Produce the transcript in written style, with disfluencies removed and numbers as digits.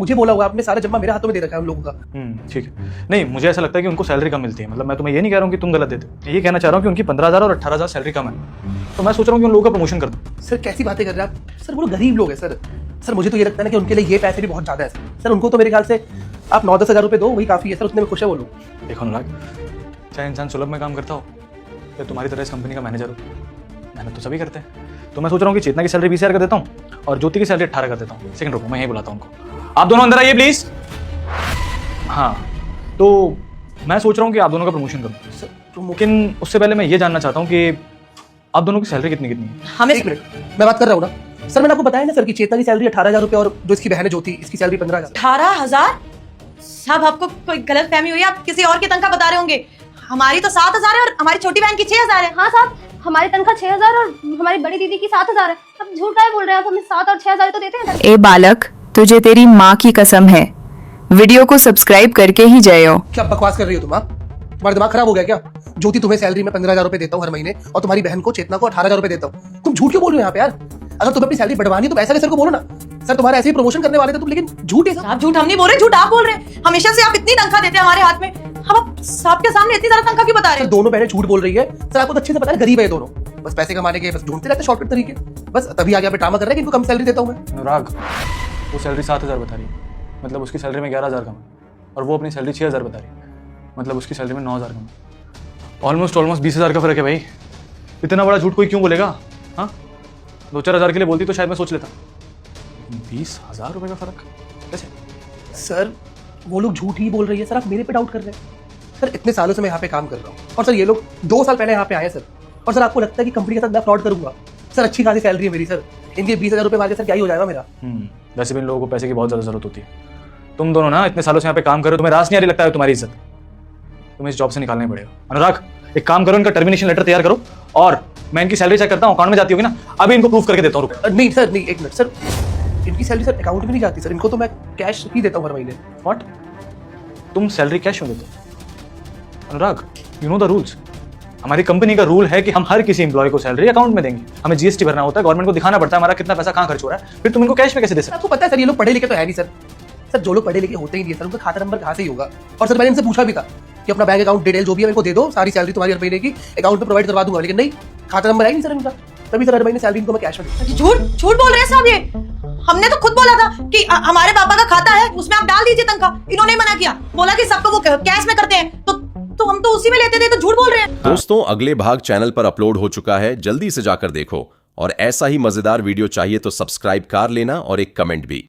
मुझे बोला हुआ आपने, सारा जम्मा मेरे हाथों में दे रखा है उन लोगों का। ठीक है। नहीं, मुझे ऐसा लगता है कि उनको सैलरी कम मिलती है। मतलब मैं तुम्हें ये नहीं कह रहा हूँ कि तुम गलत देते हो, ये कहना चाह रहा हूँ कि उनकी 15,000 और 18,000 सैलरी कम है, तो मैं सोच रहा हूँ कि उन लोगों का प्रमोशन कर दूँ। सर कैसी बातें कर रहे हैं आप? सर वो लोग गरीब लोग हैं सर। सर मुझे तो ये लगता है ना कि उनके लिए ये पैसे भी बहुत ज़्यादा है सर। उनको तो मेरे ख्याल से आप 9-10 हज़ार रुपये दो, वही काफ़ी है सर, उतने में खुश है वो लोग। देखो अनुराग, चाहे इंसान सुलभ में काम करता हो या तुम्हारी तरह इस कंपनी का मैनेजर हो, मेहनत तो सभी करते हैं। तो मैं सोच रहा हूँ कि चेतना की सैलरी 20,000 कर देता हूँ और ज्योति की सैलरी 18 कर देता हूँ। सेकंड रुको, मैं यही बुलाता हूँ उनको। आप दोनों अंदर आइए प्लीज। हाँ, तो मैं सोच रहा हूँ कि आप दोनों का प्रमोशन करूँ, लेकिन उससे पहले मैं ये जानना चाहता हूँ कि आप दोनों की सैलरी कितनी कितनी है? हमें 1 मिनट, मैं बात कर रहा हूँ ना सर। मैंने आपको बताया ना सर कि चेतना की सैलरी 18,000 रुपये और जो इसकी बहन है ज्योति, इसकी सैलरी 15,000। 18,000? साहब आपको कोई गलत फहमी हुई है, आप किसी और की तनख्वाह बता रहे होंगे। हमारी तो 7,000 है और हमारी छोटी बहन की 6,000 है। हाँ साहब, हमारी तनख्वाह 6,000 और हमारी बड़ी दीदी की 7,000 है। अब झूठ काहे बोल रहे हैं आप? हमें 7 और 6,000 तो देते हैं। ए बालक, तुझे तेरी माँ की कसम है, वीडियो को सब्सक्राइब करके ही जाओ। क्या बकवास कर रही हो तुम? तुम्हारा दिमाग खराब हो गया क्या? ज्योति तुम्हें सैलरी में 15,000 रुपए देता हूँ हर महीने, और तुम्हारी बहन को चेतना को 18,000 रुपए देता हूँ। तुम झूठ क्यों बोल रहे हो यहाँ पे यार? अगर तुम्हें अपनी सैलरी बढ़वानी है तो ऐसा सर को बोलो ना। सर तुम्हारा ऐसे ही प्रमोशन करने वाले थे तुम, लेकिन झूठ है। आप झूठ हम नहीं बोल रहे, झूठ आप बोल रहे हैं। हमेशा से आप इतनी तनख्वाह देते हैं हमारे हाथ में, हम आप साहब के सामने इतनी ज्यादा तनख्वाह क्यों बता रहे सर हैं? दोनों बहनें झूठ बोल रही है सर। आपको तो अच्छे से पता है गरीब है दोनों, बस पैसे कमाने के बस ढूंढते रहते शॉर्टकट तरीके। बस तभी आगे ड्रामा कर रहे हैं कि इनको कम सैलरी देता हूँ मैं। अनुराग, वो सैलरी 7,000 बता रही है, मतलब उसकी सैलरी में 11,000 कम है, और वो अपनी सैलरी 6,000 बता रही है, मतलब उसकी सैलरी में 9,000 कम है। ऑलमोस्ट 20,000 का फर्क है भाई। इतना बड़ा झूठ कोई क्यों बोलेगा? हाँ, 2-4 हज़ार के लिए बोलती तो शायद मैं सोच लेता। 20,000 रुपये का फर्क कैसे? सर वो लोग झूठ ही बोल रही है सर, आप मेरे पे डाउट कर रहे हैं। सर इतने सालों से मैं यहाँ पे काम कर रहा हूँ, और सर ये लोग 2 साल पहले यहाँ पे आए सर, और सर आपको लगता है कि कंपनी के साथ मैं फ्रॉड करूंगा? सर अच्छी खासी सैलरी है मेरी सर, इनके 20,000 रुपये मार के सर क्या ही हो जाएगा मेरा? वैसे भी इन लोगों को पैसे की बहुत ज़्यादा जरूरत होती है। तुम दोनों ना इतने सालों से यहाँ पे काम कर रहे हो, तुम्हें रास नहीं आ रही लगता है तुम्हारी इज्जत? तुम्हें इस जॉब से निकालना ही पड़ेगा। अनुराग, एक काम करो, इनका टर्मिनेशन लेटर तैयार करो, और मैं इनकी सैलरी चेक करता हूँ, अकाउंट में जाती होगी ना, अभी इनको प्रूफ करके देता हूँ। नहीं सर नहीं, 1 मिनट सर, इनकी सैलरी सर अकाउंट में नहीं जाती सर, इनको तो मैं कैश ही देता हूँ हर महीने। व्हाट? तुम सैलरी कैश में देते हो? अनुराग, यू नो द रूल्स। हमारी कंपनी का रूल है कि हम हर किसी एम्प्लॉय को सैलरी अकाउंट में देंगे। हमें जीएसटी भरना होता है, गवर्नमेंट को दिखाना पड़ता है हमारा कितना पैसा कहाँ खर्च हो रहा है, फिर तुम इनको कैश में कैसे दे सकते? आपको पता है सर ये लोग पढ़े लिखे तो है नहीं सर। सर जो लोग पढ़े लिखे होते ही नहीं सर, उनका खाता नंबर कहाँ से ही होगा? और सर मैंने इनसे पूछा भी था कि अपना बैंक अकाउंट डिटेल जो भी है मेरे को दे दो, सारी सैलरी तुम्हारी हर महीने की अकाउंट में प्रोवाइड करवा दूंगा, लेकिन नहीं, खाता नंबर है नहीं सर इनका। तभी सर हर महीने सैलरी इनको मैं कैश में देता। झूठ झूठ बोल रहे हैं साहब ये। हमने तो खुद बोला था कि हमारे पापा का खाता है, उसमें आप डाल दीजिए तनख्वाह। इन्होंने मना किया, बोला कि सबको वो कैश में करते हैं, तो हम तो उसी में लेते थे, तो झूठ बोल रहे हैं। दोस्तों, अगले भाग चैनल पर अपलोड हो चुका है, जल्दी से जाकर देखो। और ऐसा ही मजेदार वीडियो चाहिए तो सब्सक्राइब कर लेना और एक कमेंट भी।